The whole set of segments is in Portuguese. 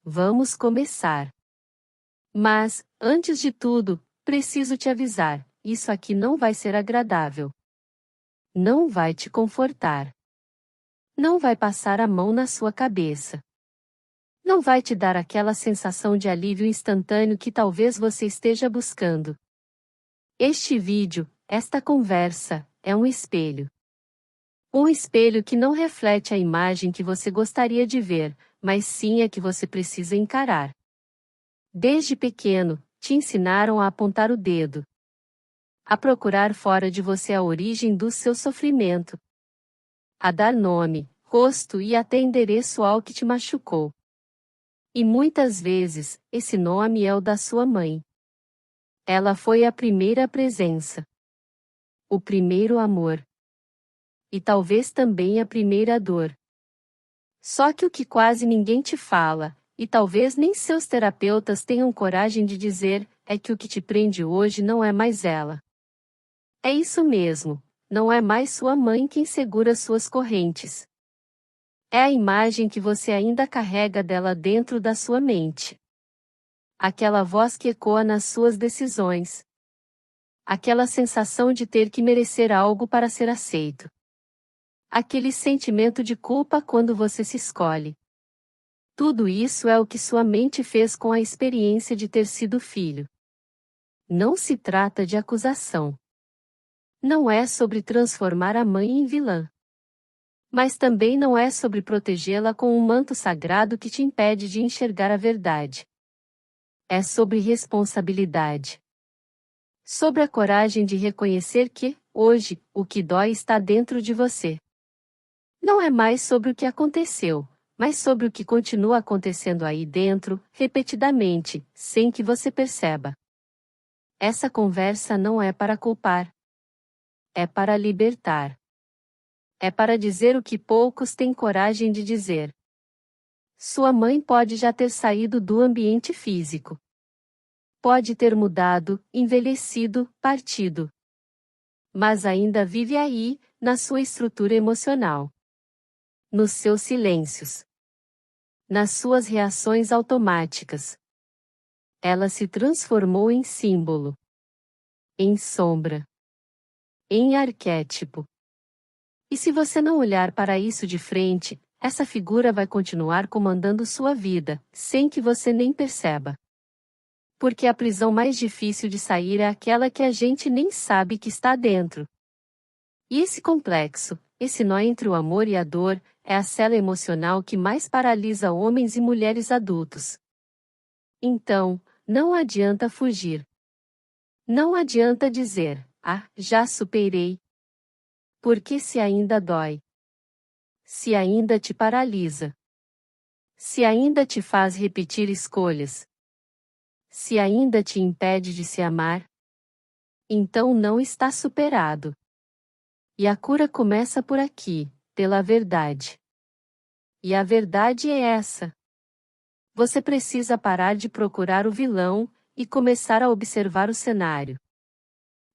Vamos começar. Mas, antes de tudo, preciso te avisar: isso aqui não vai ser agradável. Não vai te confortar. Não vai passar a mão na sua cabeça. Não vai te dar aquela sensação de alívio instantâneo que talvez você esteja buscando. Este vídeo, esta conversa, é um espelho. Um espelho que não reflete a imagem que você gostaria de ver, mas sim a que você precisa encarar. Desde pequeno, te ensinaram a apontar o dedo, a procurar fora de você a origem do seu sofrimento, a dar nome, rosto e até endereço ao que te machucou. E muitas vezes, esse nome é o da sua mãe. Ela foi a primeira presença, o primeiro amor. E talvez também a primeira dor. Só que o que quase ninguém te fala, e talvez nem seus terapeutas tenham coragem de dizer, é que o que te prende hoje não é mais ela. É isso mesmo, não é mais sua mãe quem segura suas correntes. É a imagem que você ainda carrega dela dentro da sua mente. Aquela voz que ecoa nas suas decisões. Aquela sensação de ter que merecer algo para ser aceito. Aquele sentimento de culpa quando você se escolhe. Tudo isso é o que sua mente fez com a experiência de ter sido filho. Não se trata de acusação. Não é sobre transformar a mãe em vilã. Mas também não é sobre protegê-la com um manto sagrado que te impede de enxergar a verdade. É sobre responsabilidade. Sobre a coragem de reconhecer que, hoje, o que dói está dentro de você. Não é mais sobre o que aconteceu, mas sobre o que continua acontecendo aí dentro, repetidamente, sem que você perceba. Essa conversa não é para culpar. É para libertar. É para dizer o que poucos têm coragem de dizer. Sua mãe pode já ter saído do ambiente físico. Pode ter mudado, envelhecido, partido. Mas ainda vive aí, na sua estrutura emocional. Nos seus silêncios. Nas suas reações automáticas. Ela se transformou em símbolo. Em sombra. Em arquétipo. E se você não olhar para isso de frente, essa figura vai continuar comandando sua vida, sem que você nem perceba. Porque a prisão mais difícil de sair é aquela que a gente nem sabe que está dentro. E esse complexo, esse nó entre o amor e a dor, é a cela emocional que mais paralisa homens e mulheres adultos. Então, não adianta fugir. Não adianta dizer, já superei. Porque se ainda dói. Se ainda te paralisa. Se ainda te faz repetir escolhas. Se ainda te impede de se amar. Então não está superado. E a cura começa por aqui, pela verdade. E a verdade é essa. Você precisa parar de procurar o vilão e começar a observar o cenário.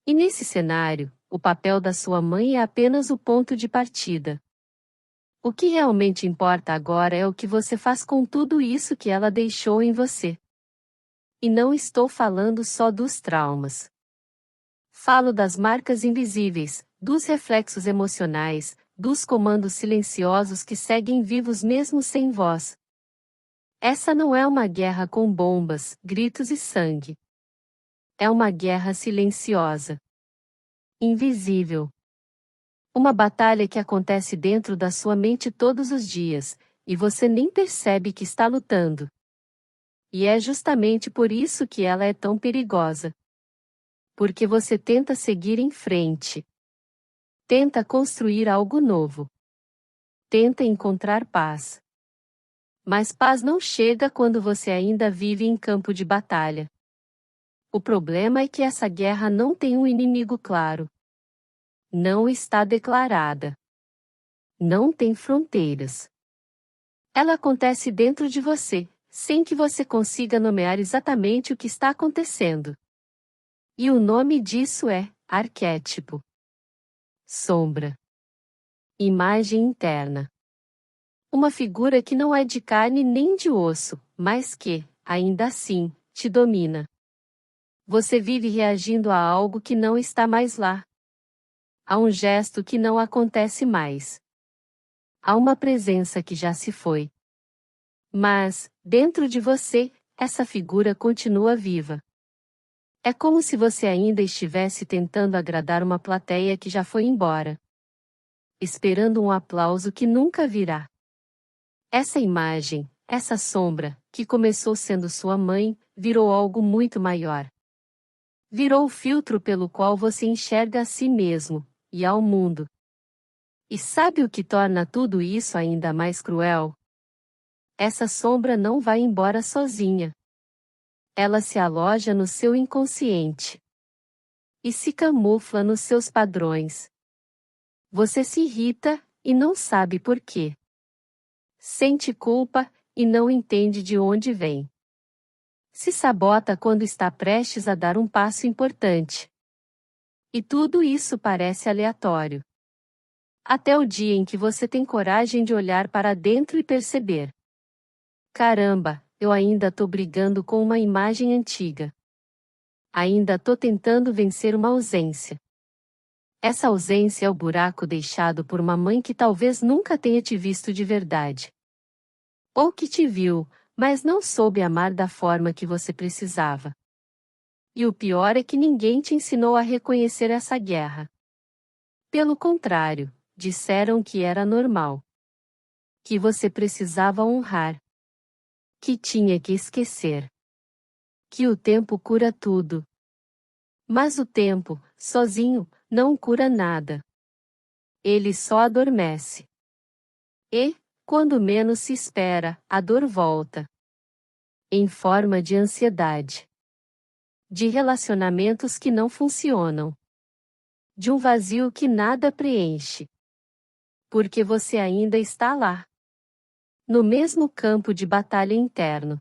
E nesse cenário, o papel da sua mãe é apenas o ponto de partida. O que realmente importa agora é o que você faz com tudo isso que ela deixou em você. E não estou falando só dos traumas. Falo das marcas invisíveis, dos reflexos emocionais, dos comandos silenciosos que seguem vivos mesmo sem voz. Essa não é uma guerra com bombas, gritos e sangue. É uma guerra silenciosa. Invisível. Uma batalha que acontece dentro da sua mente todos os dias, e você nem percebe que está lutando. E é justamente por isso que ela é tão perigosa. Porque você tenta seguir em frente. Tenta construir algo novo. Tenta encontrar paz. Mas paz não chega quando você ainda vive em campo de batalha. O problema é que essa guerra não tem um inimigo claro. Não está declarada. Não tem fronteiras. Ela acontece dentro de você, sem que você consiga nomear exatamente o que está acontecendo. E o nome disso é arquétipo. Sombra. Imagem interna. Uma figura que não é de carne nem de osso, mas que, ainda assim, te domina. Você vive reagindo a algo que não está mais lá. Há um gesto que não acontece mais. Há uma presença que já se foi. Mas, dentro de você, essa figura continua viva. É como se você ainda estivesse tentando agradar uma plateia que já foi embora, esperando um aplauso que nunca virá. Essa imagem, essa sombra, que começou sendo sua mãe, virou algo muito maior. Virou o filtro pelo qual você enxerga a si mesmo, e ao mundo. E sabe o que torna tudo isso ainda mais cruel? Essa sombra não vai embora sozinha. Ela se aloja no seu inconsciente. E se camufla nos seus padrões. Você se irrita, e não sabe por quê. Sente culpa, e não entende de onde vem. Se sabota quando está prestes a dar um passo importante. E tudo isso parece aleatório. Até o dia em que você tem coragem de olhar para dentro e perceber: caramba, eu ainda tô brigando com uma imagem antiga. Ainda tô tentando vencer uma ausência. Essa ausência é o buraco deixado por uma mãe que talvez nunca tenha te visto de verdade. Ou que te viu, mas não soube amar da forma que você precisava. E o pior é que ninguém te ensinou a reconhecer essa guerra. Pelo contrário, disseram que era normal. Que você precisava honrar. Que tinha que esquecer. Que o tempo cura tudo. Mas o tempo, sozinho, não cura nada. Ele só adormece. E, quando menos se espera, a dor volta. Em forma de ansiedade. De relacionamentos que não funcionam. De um vazio que nada preenche. Porque você ainda está lá. No mesmo campo de batalha interno.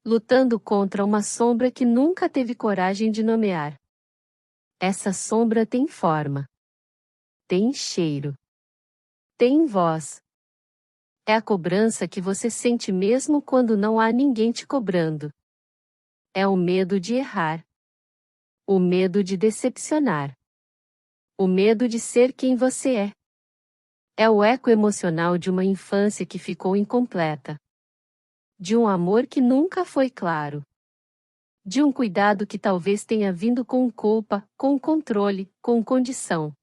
Lutando contra uma sombra que nunca teve coragem de nomear. Essa sombra tem forma. Tem cheiro. Tem voz. É a cobrança que você sente mesmo quando não há ninguém te cobrando. É o medo de errar. O medo de decepcionar. O medo de ser quem você é. É o eco emocional de uma infância que ficou incompleta. De um amor que nunca foi claro. De um cuidado que talvez tenha vindo com culpa, com controle, com condição.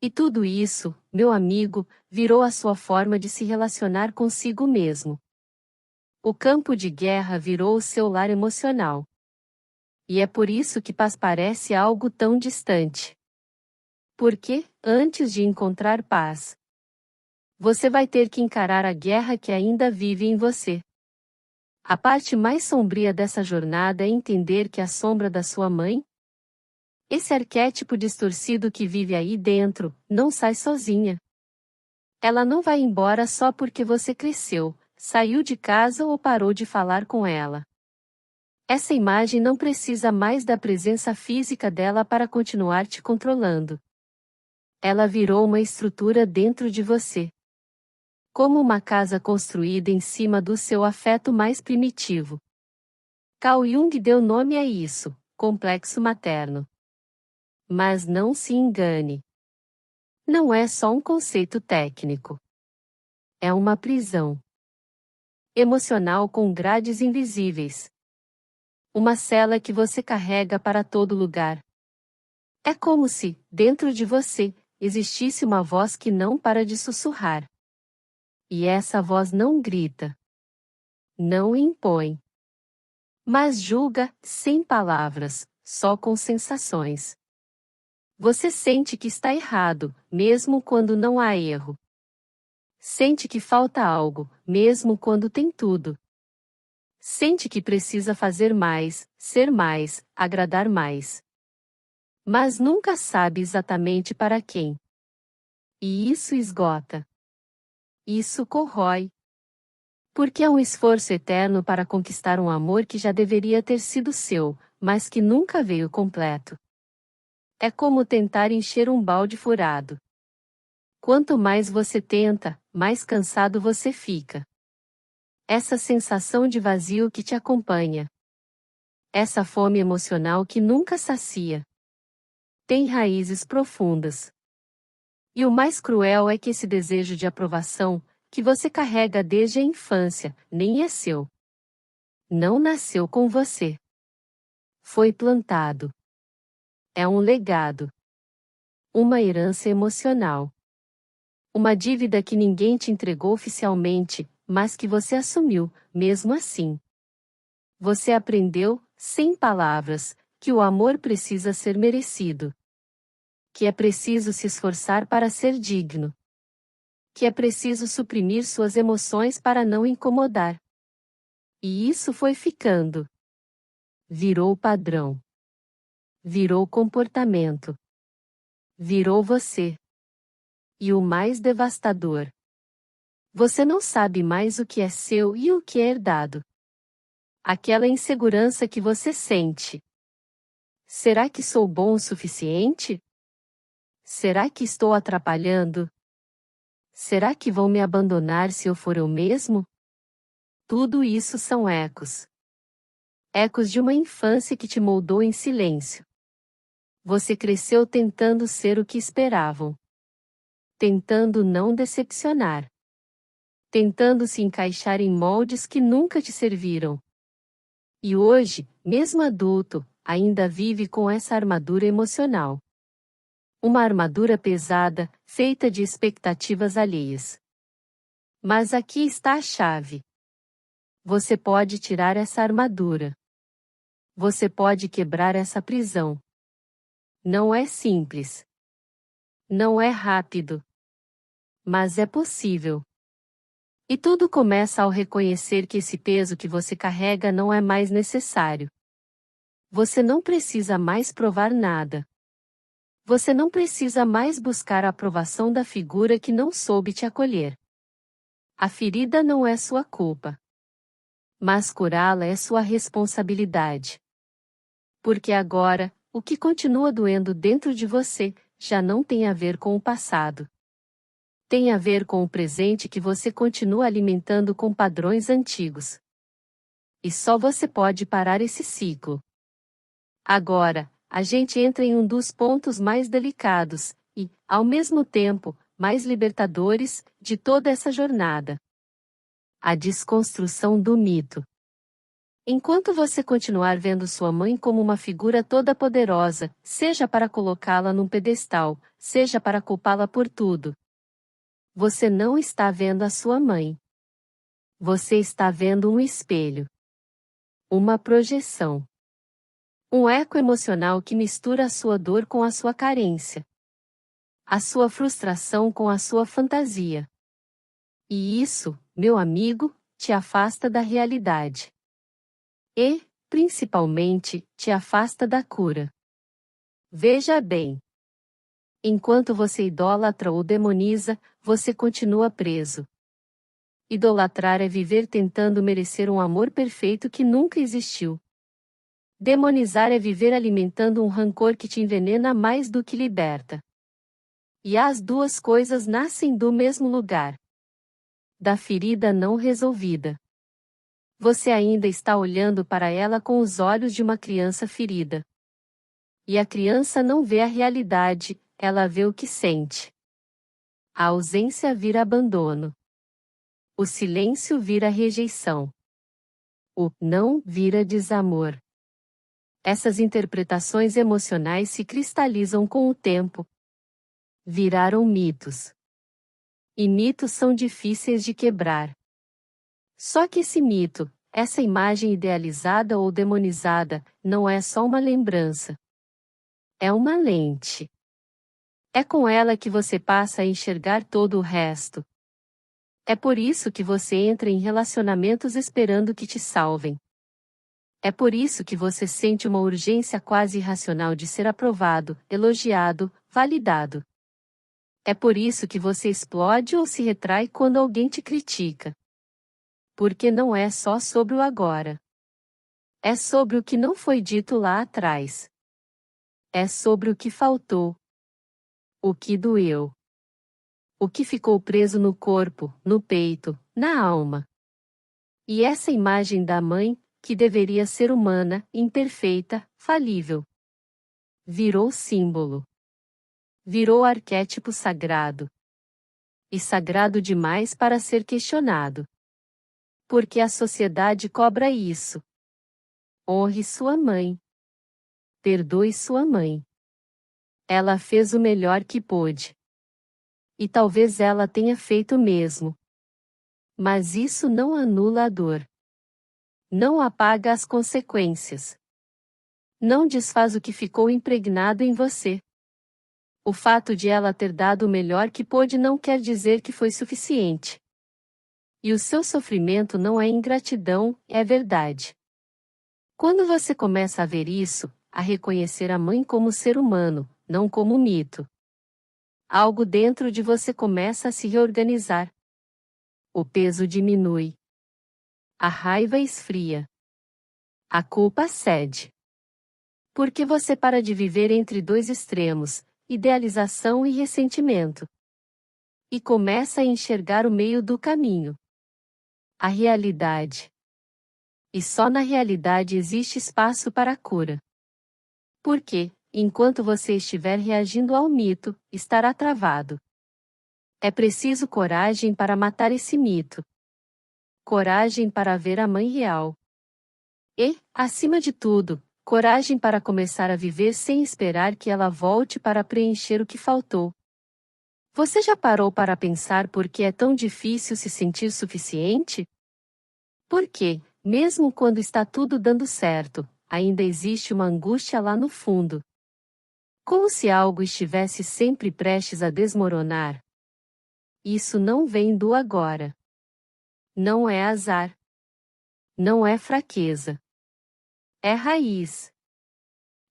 E tudo isso, meu amigo, virou a sua forma de se relacionar consigo mesmo. O campo de guerra virou o seu lar emocional. E é por isso que paz parece algo tão distante. Porque, antes de encontrar paz, você vai ter que encarar a guerra que ainda vive em você. A parte mais sombria dessa jornada é entender que a sombra da sua mãe, esse arquétipo distorcido que vive aí dentro, não sai sozinha. Ela não vai embora só porque você cresceu, saiu de casa ou parou de falar com ela. Essa imagem não precisa mais da presença física dela para continuar te controlando. Ela virou uma estrutura dentro de você. Como uma casa construída em cima do seu afeto mais primitivo. Carl Jung deu nome a isso, complexo materno. Mas não se engane. Não é só um conceito técnico. É uma prisão emocional com grades invisíveis. Uma cela que você carrega para todo lugar. É como se, dentro de você, existisse uma voz que não para de sussurrar. E essa voz não grita. Não impõe. Mas julga, sem palavras, só com sensações. Você sente que está errado, mesmo quando não há erro. Sente que falta algo, mesmo quando tem tudo. Sente que precisa fazer mais, ser mais, agradar mais. Mas nunca sabe exatamente para quem. E isso esgota. Isso corrói. Porque é um esforço eterno para conquistar um amor que já deveria ter sido seu, mas que nunca veio completo. É como tentar encher um balde furado. Quanto mais você tenta, mais cansado você fica. Essa sensação de vazio que te acompanha. Essa fome emocional que nunca sacia. Tem raízes profundas. E o mais cruel é que esse desejo de aprovação, que você carrega desde a infância, nem é seu. Não nasceu com você. Foi plantado. É um legado. Uma herança emocional. Uma dívida que ninguém te entregou oficialmente, mas que você assumiu, mesmo assim. Você aprendeu, sem palavras, que o amor precisa ser merecido. Que é preciso se esforçar para ser digno. Que é preciso suprimir suas emoções para não incomodar. E isso foi ficando. Virou padrão. Virou comportamento. Virou você. E o mais devastador. Você não sabe mais o que é seu e o que é herdado. Aquela insegurança que você sente. Será que sou bom o suficiente? Será que estou atrapalhando? Será que vão me abandonar se eu for eu mesmo? Tudo isso são ecos. Ecos de uma infância que te moldou em silêncio. Você cresceu tentando ser o que esperavam. Tentando não decepcionar. Tentando se encaixar em moldes que nunca te serviram. E hoje, mesmo adulto, ainda vive com essa armadura emocional. Uma armadura pesada, feita de expectativas alheias. Mas aqui está a chave. Você pode tirar essa armadura. Você pode quebrar essa prisão. Não é simples. Não é rápido. Mas é possível. E tudo começa ao reconhecer que esse peso que você carrega não é mais necessário. Você não precisa mais provar nada. Você não precisa mais buscar a aprovação da figura que não soube te acolher. A ferida não é sua culpa. Mas curá-la é sua responsabilidade. Porque agora, o que continua doendo dentro de você, já não tem a ver com o passado. Tem a ver com o presente que você continua alimentando com padrões antigos. E só você pode parar esse ciclo. Agora, a gente entra em um dos pontos mais delicados, e, ao mesmo tempo, mais libertadores, de toda essa jornada. A desconstrução do mito. Enquanto você continuar vendo sua mãe como uma figura toda poderosa, seja para colocá-la num pedestal, seja para culpá-la por tudo, você não está vendo a sua mãe. Você está vendo um espelho. Uma projeção. Um eco emocional que mistura a sua dor com a sua carência. A sua frustração com a sua fantasia. E isso, meu amigo, te afasta da realidade. E, principalmente, te afasta da cura. Veja bem. Enquanto você idolatra ou demoniza, você continua preso. Idolatrar é viver tentando merecer um amor perfeito que nunca existiu. Demonizar é viver alimentando um rancor que te envenena mais do que liberta. E as duas coisas nascem do mesmo lugar. Da ferida não resolvida. Você ainda está olhando para ela com os olhos de uma criança ferida. E a criança não vê a realidade, ela vê o que sente. A ausência vira abandono. O silêncio vira rejeição. O não vira desamor. Essas interpretações emocionais se cristalizam com o tempo. Viraram mitos. E mitos são difíceis de quebrar. Só que esse mito, essa imagem idealizada ou demonizada, não é só uma lembrança. É uma lente. É com ela que você passa a enxergar todo o resto. É por isso que você entra em relacionamentos esperando que te salvem. É por isso que você sente uma urgência quase irracional de ser aprovado, elogiado, validado. É por isso que você explode ou se retrai quando alguém te critica. Porque não é só sobre o agora. É sobre o que não foi dito lá atrás. É sobre o que faltou. O que doeu. O que ficou preso no corpo, no peito, na alma. E essa imagem da mãe, que deveria ser humana, imperfeita, falível, virou símbolo. Virou arquétipo sagrado. E sagrado demais para ser questionado. Porque a sociedade cobra isso. Honre sua mãe. Perdoe sua mãe. Ela fez o melhor que pôde. E talvez ela tenha feito mesmo. Mas isso não anula a dor. Não apaga as consequências. Não desfaz o que ficou impregnado em você. O fato de ela ter dado o melhor que pôde não quer dizer que foi suficiente. E o seu sofrimento não é ingratidão, é verdade. Quando você começa a ver isso, a reconhecer a mãe como ser humano, não como mito, algo dentro de você começa a se reorganizar. O peso diminui. A raiva esfria. A culpa cede. Porque você para de viver entre dois extremos, idealização e ressentimento. E começa a enxergar o meio do caminho. A realidade. E só na realidade existe espaço para a cura. Porque, enquanto você estiver reagindo ao mito, estará travado. É preciso coragem para matar esse mito. Coragem para ver a mãe real. E, acima de tudo, coragem para começar a viver sem esperar que ela volte para preencher o que faltou. Você já parou para pensar por que é tão difícil se sentir suficiente? Porque, mesmo quando está tudo dando certo, ainda existe uma angústia lá no fundo. Como se algo estivesse sempre prestes a desmoronar. Isso não vem do agora. Não é azar. Não é fraqueza. É raiz.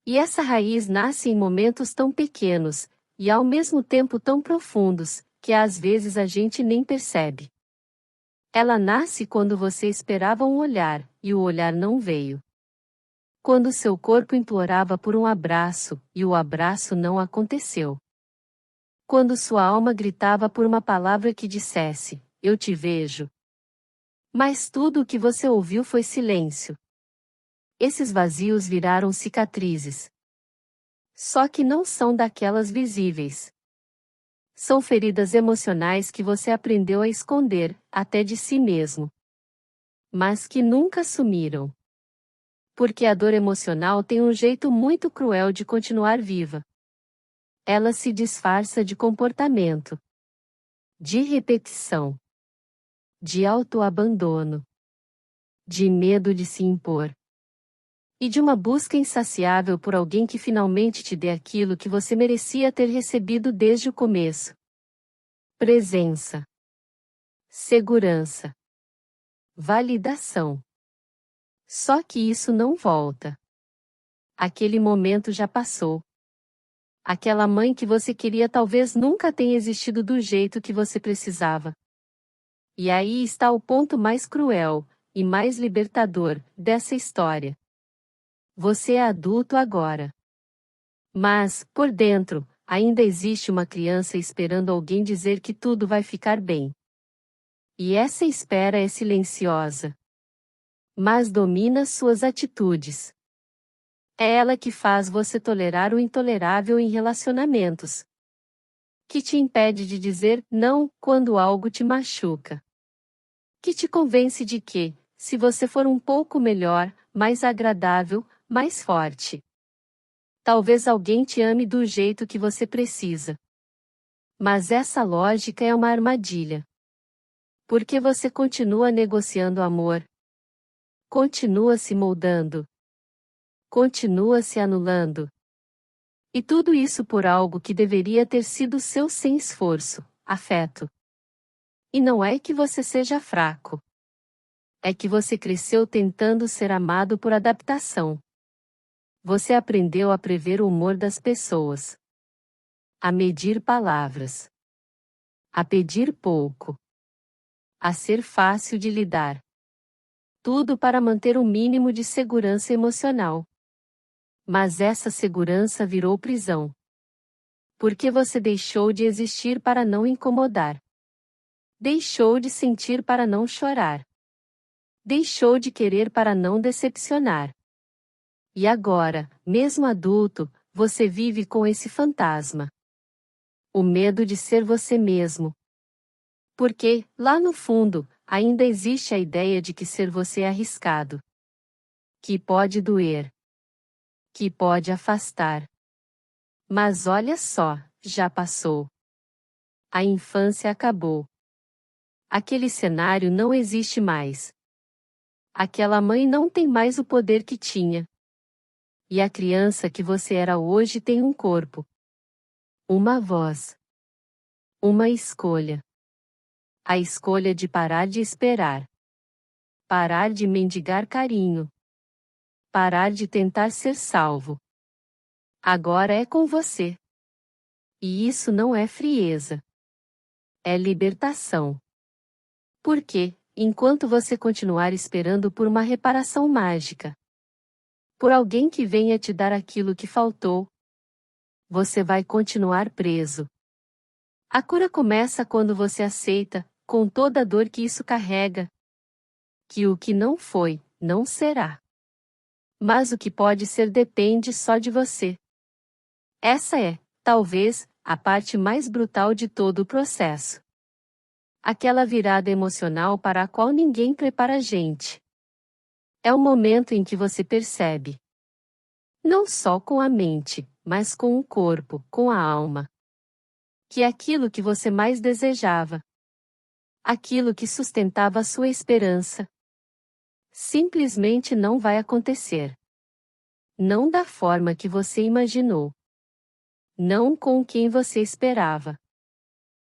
E essa raiz nasce em momentos tão pequenos, e ao mesmo tempo tão profundos, que às vezes a gente nem percebe. Ela nasce quando você esperava um olhar, e o olhar não veio. Quando seu corpo implorava por um abraço, e o abraço não aconteceu. Quando sua alma gritava por uma palavra que dissesse, eu te vejo. Mas tudo o que você ouviu foi silêncio. Esses vazios viraram cicatrizes. Só que não são daquelas visíveis. São feridas emocionais que você aprendeu a esconder, até de si mesmo. Mas que nunca sumiram. Porque a dor emocional tem um jeito muito cruel de continuar viva. Ela se disfarça de comportamento, de repetição, de autoabandono, de medo de se impor. E de uma busca insaciável por alguém que finalmente te dê aquilo que você merecia ter recebido desde o começo. Presença. Segurança. Validação. Só que isso não volta. Aquele momento já passou. Aquela mãe que você queria talvez nunca tenha existido do jeito que você precisava. E aí está o ponto mais cruel, e mais libertador, dessa história. Você é adulto agora. Mas, por dentro, ainda existe uma criança esperando alguém dizer que tudo vai ficar bem. E essa espera é silenciosa. Mas domina suas atitudes. É ela que faz você tolerar o intolerável em relacionamentos. Que te impede de dizer não quando algo te machuca. Que te convence de que, se você for um pouco melhor, mais agradável, mais forte, talvez alguém te ame do jeito que você precisa. Mas essa lógica é uma armadilha. Porque você continua negociando amor. Continua se moldando. Continua se anulando. E tudo isso por algo que deveria ter sido seu sem esforço, afeto. E não é que você seja fraco. É que você cresceu tentando ser amado por adaptação. Você aprendeu a prever o humor das pessoas. A medir palavras. A pedir pouco. A ser fácil de lidar. Tudo para manter um mínimo de segurança emocional. Mas essa segurança virou prisão. Porque você deixou de existir para não incomodar. Deixou de sentir para não chorar. Deixou de querer para não decepcionar. E agora, mesmo adulto, você vive com esse fantasma. O medo de ser você mesmo. Porque, lá no fundo, ainda existe a ideia de que ser você é arriscado. Que pode doer. Que pode afastar. Mas olha só, já passou. A infância acabou. Aquele cenário não existe mais. Aquela mãe não tem mais o poder que tinha. E a criança que você era hoje tem um corpo. Uma voz. Uma escolha. A escolha de parar de esperar. Parar de mendigar carinho. Parar de tentar ser salvo. Agora é com você. E isso não é frieza. É libertação. Porque, enquanto você continuar esperando por uma reparação mágica, por alguém que venha te dar aquilo que faltou, você vai continuar preso. A cura começa quando você aceita, com toda a dor que isso carrega, que o que não foi, não será. Mas o que pode ser depende só de você. Essa é, talvez, a parte mais brutal de todo o processo. Aquela virada emocional para a qual ninguém prepara a gente. É o momento em que você percebe. Não só com a mente, mas com o corpo, com a alma. Que aquilo que você mais desejava, aquilo que sustentava a sua esperança, simplesmente não vai acontecer. Não da forma que você imaginou. Não com quem você esperava.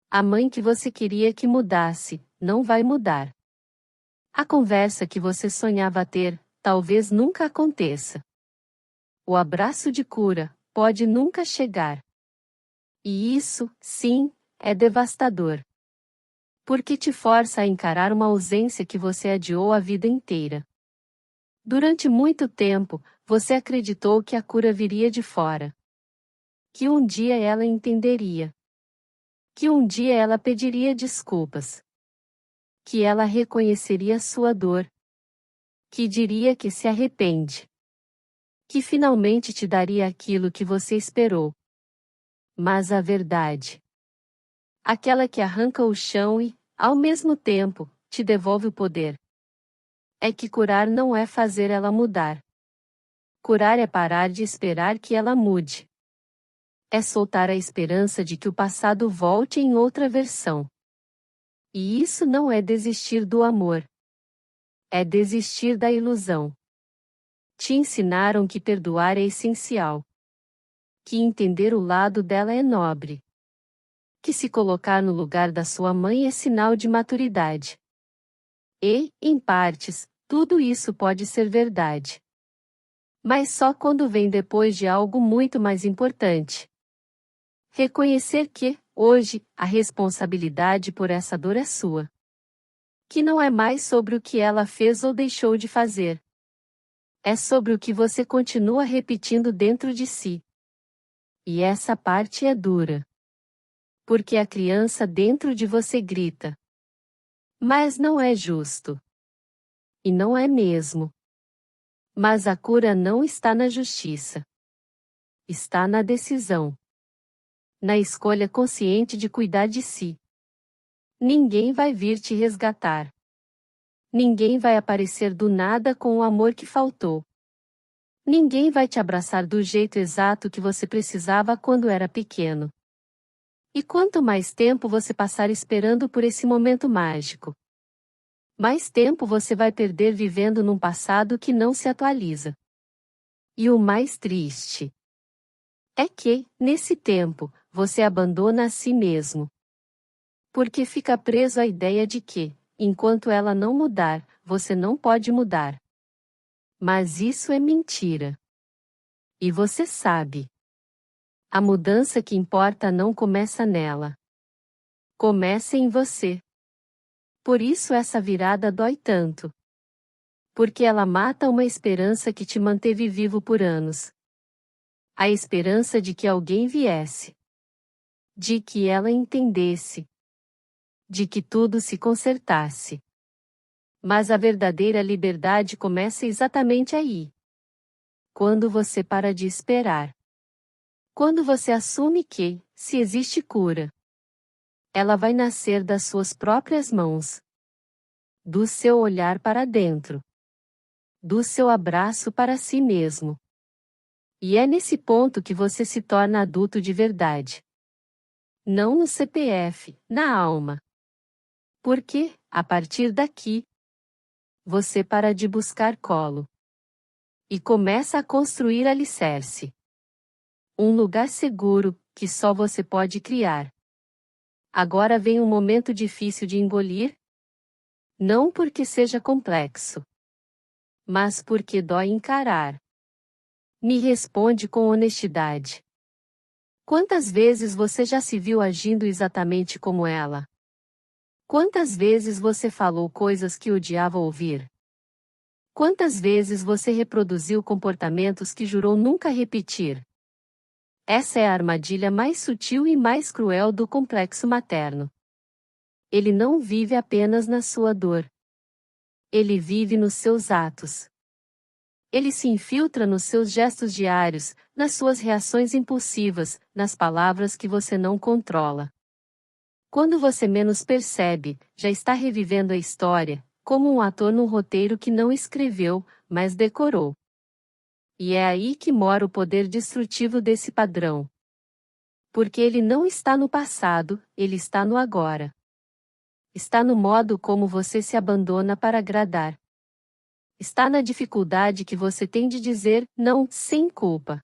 A mãe que você queria que mudasse, não vai mudar. A conversa que você sonhava ter, talvez nunca aconteça. O abraço de cura, pode nunca chegar. E isso, sim, é devastador. Porque te força a encarar uma ausência que você adiou a vida inteira. Durante muito tempo, você acreditou que a cura viria de fora. Que um dia ela entenderia. Que um dia ela pediria desculpas. Que ela reconheceria sua dor. Que diria que se arrepende. Que finalmente te daria aquilo que você esperou. Mas a verdade, aquela que arranca o chão e, ao mesmo tempo, te devolve o poder, é que curar não é fazer ela mudar. Curar é parar de esperar que ela mude. É soltar a esperança de que o passado volte em outra versão. E isso não é desistir do amor. É desistir da ilusão. Te ensinaram que perdoar é essencial. Que entender o lado dela é nobre. Que se colocar no lugar da sua mãe é sinal de maturidade. E, em partes, tudo isso pode ser verdade. Mas só quando vem depois de algo muito mais importante. Reconhecer que, hoje, a responsabilidade por essa dor é sua. Que não é mais sobre o que ela fez ou deixou de fazer. É sobre o que você continua repetindo dentro de si. E essa parte é dura. Porque a criança dentro de você grita. Mas não é justo. E não é mesmo. Mas a cura não está na justiça. Está na decisão. Na escolha consciente de cuidar de si. Ninguém vai vir te resgatar. Ninguém vai aparecer do nada com o amor que faltou. Ninguém vai te abraçar do jeito exato que você precisava quando era pequeno. E quanto mais tempo você passar esperando por esse momento mágico, mais tempo você vai perder vivendo num passado que não se atualiza. E o mais triste é que, nesse tempo, você abandona a si mesmo. Porque fica preso à ideia de que, enquanto ela não mudar, você não pode mudar. Mas isso é mentira. E você sabe. A mudança que importa não começa nela. Começa em você. Por isso essa virada dói tanto. Porque ela mata uma esperança que te manteve vivo por anos. A esperança de que alguém viesse. de que ela entendesse, de que tudo se consertasse. Mas a verdadeira liberdade começa exatamente aí. Quando você para de esperar. Quando você assume que, se existe cura, ela vai nascer das suas próprias mãos, do seu olhar para dentro, do seu abraço para si mesmo. E é nesse ponto que você se torna adulto de verdade. Não no CPF, na alma. Porque, a partir daqui, você para de buscar colo e começa a construir alicerce. Um lugar seguro, que só você pode criar. Agora vem um momento difícil de engolir? Não porque seja complexo, mas porque dói encarar. Me responde com honestidade. Quantas vezes você já se viu agindo exatamente como ela? Quantas vezes você falou coisas que odiava ouvir? Quantas vezes você reproduziu comportamentos que jurou nunca repetir? Essa é a armadilha mais sutil e mais cruel do complexo materno. Ele não vive apenas na sua dor. Ele vive nos seus atos. Ele se infiltra nos seus gestos diários, nas suas reações impulsivas, nas palavras que você não controla. Quando você menos percebe, já está revivendo a história, como um ator num roteiro que não escreveu, mas decorou. E é aí que mora o poder destrutivo desse padrão. Porque ele não está no passado, ele está no agora. Está no modo como você se abandona para agradar. Está na dificuldade que você tem de dizer não sem culpa.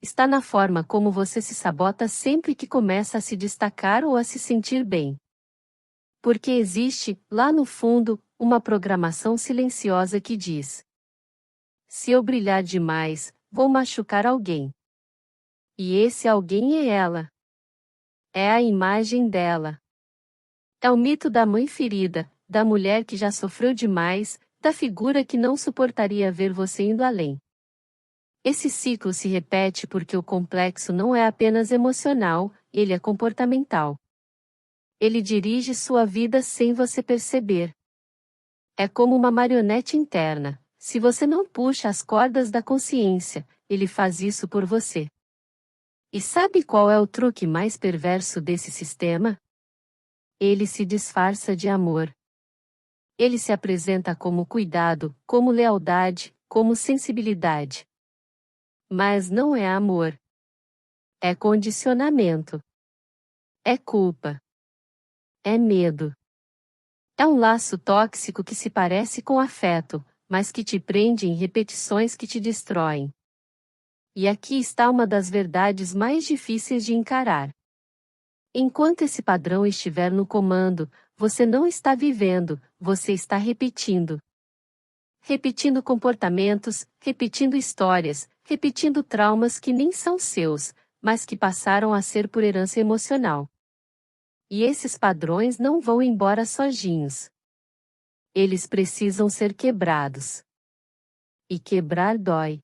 Está na forma como você se sabota sempre que começa a se destacar ou a se sentir bem. Porque existe, lá no fundo, uma programação silenciosa que diz: se eu brilhar demais, vou machucar alguém. E esse alguém é ela. É a imagem dela. É o mito da mãe ferida, da mulher que já sofreu demais, da figura que não suportaria ver você indo além. Esse ciclo se repete porque o complexo não é apenas emocional, ele é comportamental. Ele dirige sua vida sem você perceber. É como uma marionete interna. Se você não puxa as cordas da consciência, ele faz isso por você. E sabe qual é o truque mais perverso desse sistema? Ele se disfarça de amor. Ele se apresenta como cuidado, como lealdade, como sensibilidade. Mas não é amor. É condicionamento. É culpa. É medo. É um laço tóxico que se parece com afeto, mas que te prende em repetições que te destroem. E aqui está uma das verdades mais difíceis de encarar. Enquanto esse padrão estiver no comando, você não está vivendo, você está repetindo. Repetindo comportamentos, repetindo histórias, repetindo traumas que nem são seus, mas que passaram a ser por herança emocional. E esses padrões não vão embora sozinhos. Eles precisam ser quebrados. E quebrar dói.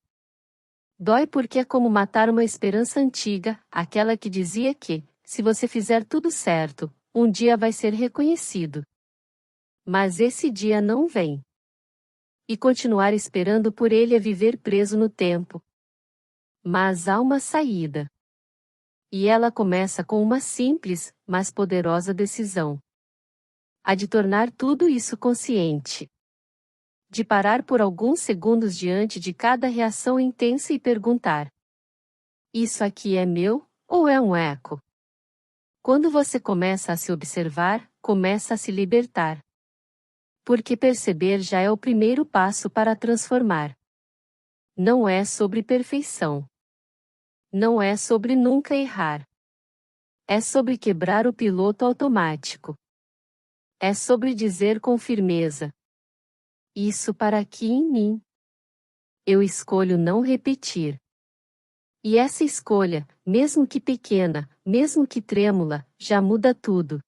Dói porque é como matar uma esperança antiga, aquela que dizia que, se você fizer tudo certo, um dia vai ser reconhecido. Mas esse dia não vem. E continuar esperando por ele é viver preso no tempo. Mas há uma saída. E ela começa com uma simples, mas poderosa decisão. A de tornar tudo isso consciente. De parar por alguns segundos diante de cada reação intensa e perguntar: isso aqui é meu, ou é um eco? Quando você começa a se observar, começa a se libertar. Porque perceber já é o primeiro passo para transformar. Não é sobre perfeição. Não é sobre nunca errar. É sobre quebrar o piloto automático. É sobre dizer com firmeza: isso para aqui em mim. Eu escolho não repetir. E essa escolha, mesmo que pequena, mesmo que trêmula, já muda tudo.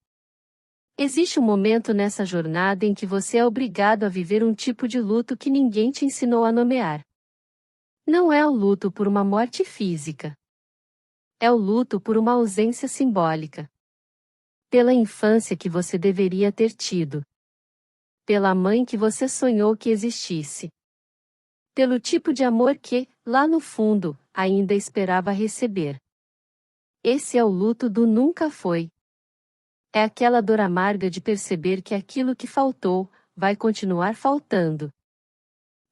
Existe um momento nessa jornada em que você é obrigado a viver um tipo de luto que ninguém te ensinou a nomear. Não é o luto por uma morte física. É o luto por uma ausência simbólica. Pela infância que você deveria ter tido. Pela mãe que você sonhou que existisse. Pelo tipo de amor que, lá no fundo, ainda esperava receber. Esse é o luto do nunca foi. É aquela dor amarga de perceber que aquilo que faltou, vai continuar faltando.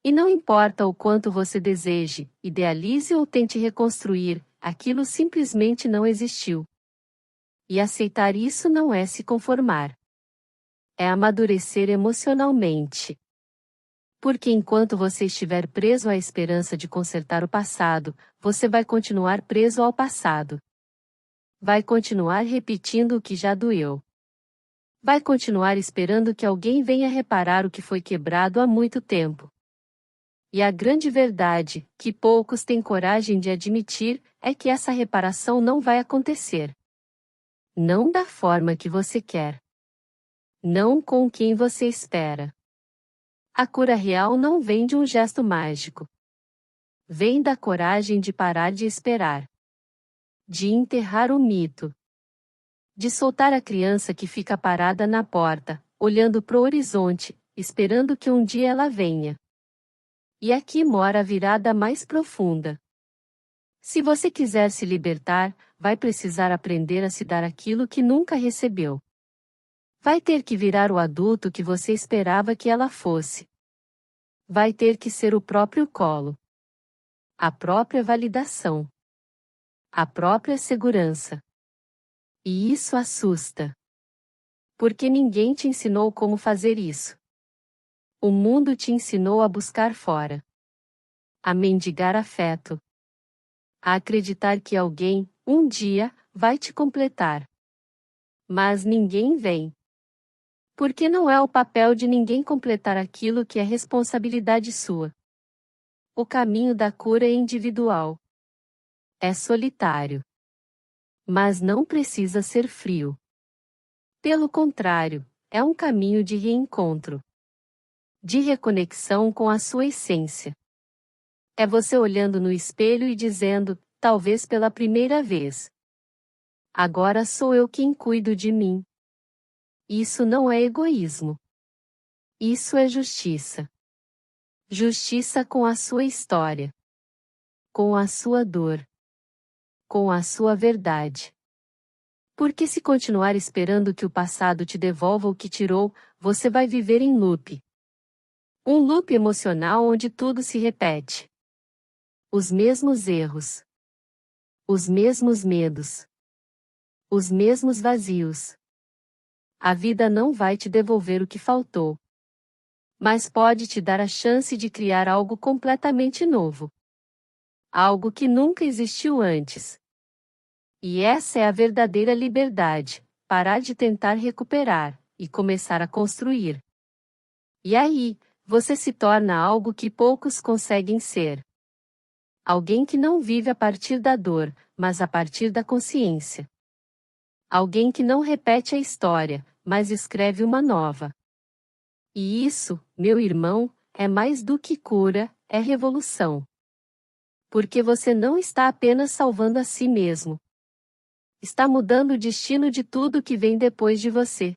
E não importa o quanto você deseje, idealize ou tente reconstruir, aquilo simplesmente não existiu. E aceitar isso não é se conformar. É amadurecer emocionalmente. Porque enquanto você estiver preso à esperança de consertar o passado, você vai continuar preso ao passado. Vai continuar repetindo o que já doeu. Vai continuar esperando que alguém venha reparar o que foi quebrado há muito tempo. E a grande verdade, que poucos têm coragem de admitir, é que essa reparação não vai acontecer. Não da forma que você quer. Não com quem você espera. A cura real não vem de um gesto mágico. Vem da coragem de parar de esperar. De enterrar o mito. De soltar a criança que fica parada na porta, olhando pro horizonte, esperando que um dia ela venha. E aqui mora a virada mais profunda. Se você quiser se libertar, vai precisar aprender a se dar aquilo que nunca recebeu. Vai ter que virar o adulto que você esperava que ela fosse. Vai ter que ser o próprio colo. A própria validação. A própria segurança. E isso assusta. Porque ninguém te ensinou como fazer isso. O mundo te ensinou a buscar fora. A mendigar afeto. A acreditar que alguém, um dia, vai te completar. Mas ninguém vem. Porque não é o papel de ninguém completar aquilo que é responsabilidade sua. O caminho da cura é individual. É solitário. Mas não precisa ser frio. Pelo contrário, é um caminho de reencontro. De reconexão com a sua essência. É você olhando no espelho e dizendo, talvez pela primeira vez: agora sou eu quem cuido de mim. Isso não é egoísmo. Isso é justiça. Justiça com a sua história. Com a sua dor. Com a sua verdade. Porque se continuar esperando que o passado te devolva o que tirou, você vai viver em loop. Um loop emocional onde tudo se repete. Os mesmos erros. Os mesmos medos. Os mesmos vazios. A vida não vai te devolver o que faltou. Mas pode te dar a chance de criar algo completamente novo. Algo que nunca existiu antes. E essa é a verdadeira liberdade, parar de tentar recuperar, e começar a construir. E aí, você se torna algo que poucos conseguem ser. Alguém que não vive a partir da dor, mas a partir da consciência. Alguém que não repete a história, mas escreve uma nova. E isso, meu irmão, é mais do que cura, é revolução. Porque você não está apenas salvando a si mesmo. Está mudando o destino de tudo que vem depois de você.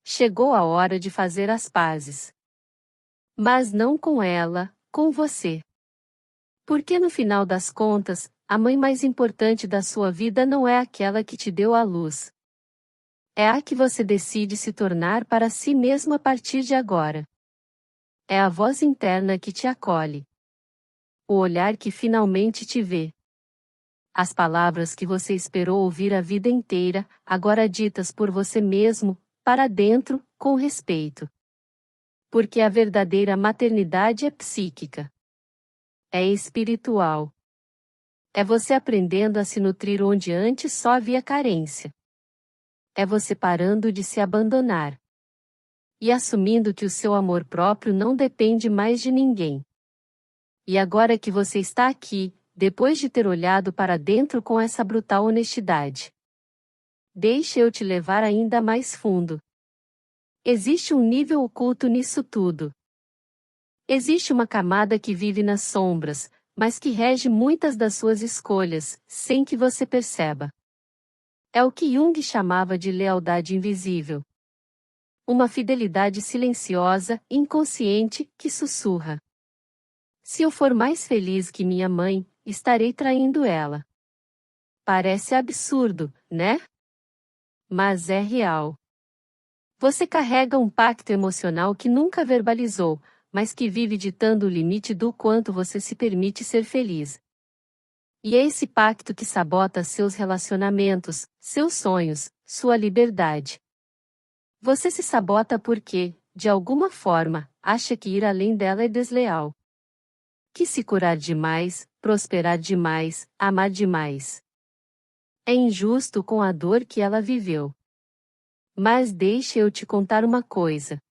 Chegou a hora de fazer as pazes. Mas não com ela, com você. Porque no final das contas, a mãe mais importante da sua vida não é aquela que te deu a luz. É a que você decide se tornar para si mesmo a partir de agora. É a voz interna que te acolhe. O olhar que finalmente te vê. As palavras que você esperou ouvir a vida inteira, agora ditas por você mesmo, para dentro, com respeito. Porque a verdadeira maternidade é psíquica. É espiritual. É você aprendendo a se nutrir onde antes só havia carência. É você parando de se abandonar. E assumindo que o seu amor próprio não depende mais de ninguém. E agora que você está aqui, depois de ter olhado para dentro com essa brutal honestidade, deixe eu te levar ainda mais fundo. Existe um nível oculto nisso tudo. Existe uma camada que vive nas sombras, mas que rege muitas das suas escolhas, sem que você perceba. É o que Jung chamava de lealdade invisível. Uma fidelidade silenciosa, inconsciente, que sussurra. Se eu for mais feliz que minha mãe, estarei traindo ela. Parece absurdo, né? Mas é real. Você carrega um pacto emocional que nunca verbalizou, mas que vive ditando o limite do quanto você se permite ser feliz. E é esse pacto que sabota seus relacionamentos, seus sonhos, sua liberdade. Você se sabota porque, de alguma forma, acha que ir além dela é desleal. Que se curar demais, prosperar demais, amar demais. É injusto com a dor que ela viveu. Mas deixe eu te contar uma coisa.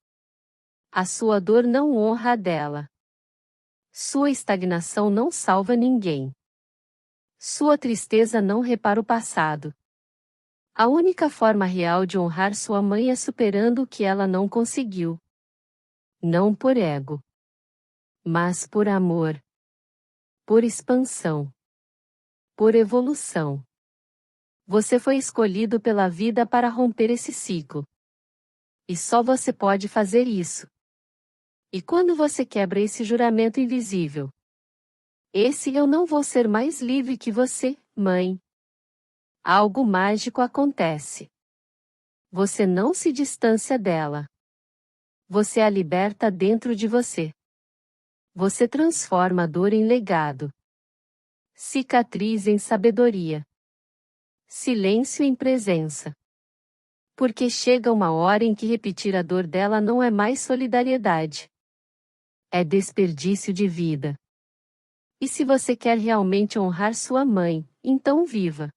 A sua dor não honra a dela. Sua estagnação não salva ninguém. Sua tristeza não repara o passado. A única forma real de honrar sua mãe é superando o que ela não conseguiu. Não por ego, mas por amor. Por expansão. Por evolução. Você foi escolhido pela vida para romper esse ciclo. E só você pode fazer isso. E quando você quebra esse juramento invisível? Esse eu não vou ser mais livre que você, mãe. Algo mágico acontece. Você não se distancia dela. Você a liberta dentro de você. Você transforma a dor em legado. Cicatriz em sabedoria. Silêncio em presença. Porque chega uma hora em que repetir a dor dela não é mais solidariedade. É desperdício de vida. E se você quer realmente honrar sua mãe, então viva.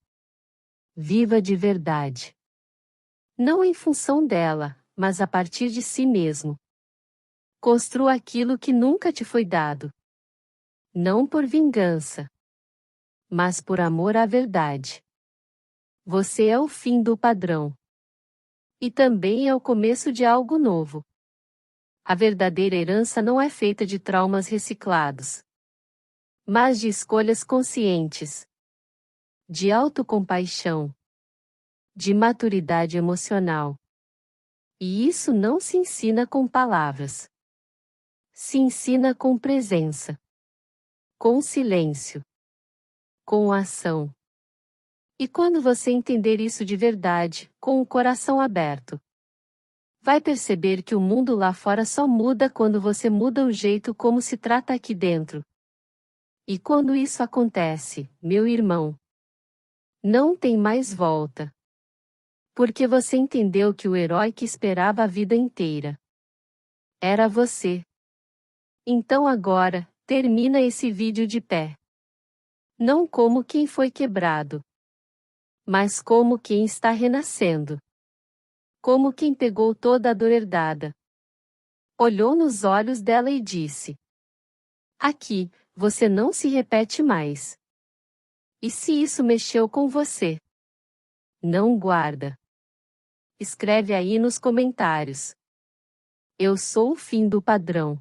Viva de verdade. Não em função dela, mas a partir de si mesmo. Construa aquilo que nunca te foi dado. Não por vingança, mas por amor à verdade. Você é o fim do padrão. E também é o começo de algo novo. A verdadeira herança não é feita de traumas reciclados, mas de escolhas conscientes, de autocompaixão, de maturidade emocional. E isso não se ensina com palavras. Se ensina com presença, com silêncio, com ação. E quando você entender isso de verdade, com o coração aberto, vai perceber que o mundo lá fora só muda quando você muda o jeito como se trata aqui dentro. E quando isso acontece, meu irmão, não tem mais volta. Porque você entendeu que o herói que esperava a vida inteira era você. Então agora, termina esse vídeo de pé. Não como quem foi quebrado, mas como quem está renascendo. Como quem pegou toda a dor herdada. Olhou nos olhos dela e disse: aqui, você não se repete mais. E se isso mexeu com você? Não guarda. Escreve aí nos comentários. Eu sou o fim do padrão.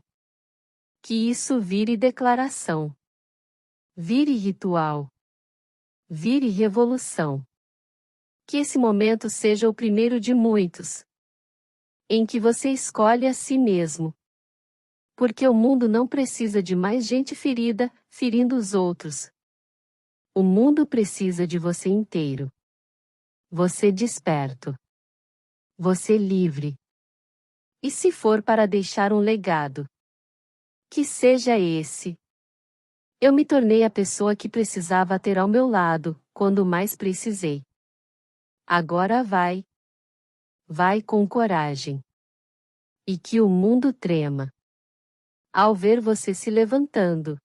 Que isso vire declaração. Vire ritual. Vire revolução. Que esse momento seja o primeiro de muitos, em que você escolhe a si mesmo. Porque o mundo não precisa de mais gente ferida, ferindo os outros. O mundo precisa de você inteiro. Você desperto. Você livre. E se for para deixar um legado, que seja esse. Eu me tornei a pessoa que precisava ter ao meu lado, quando mais precisei. Agora vai. Vai com coragem. E que o mundo trema ao ver você se levantando.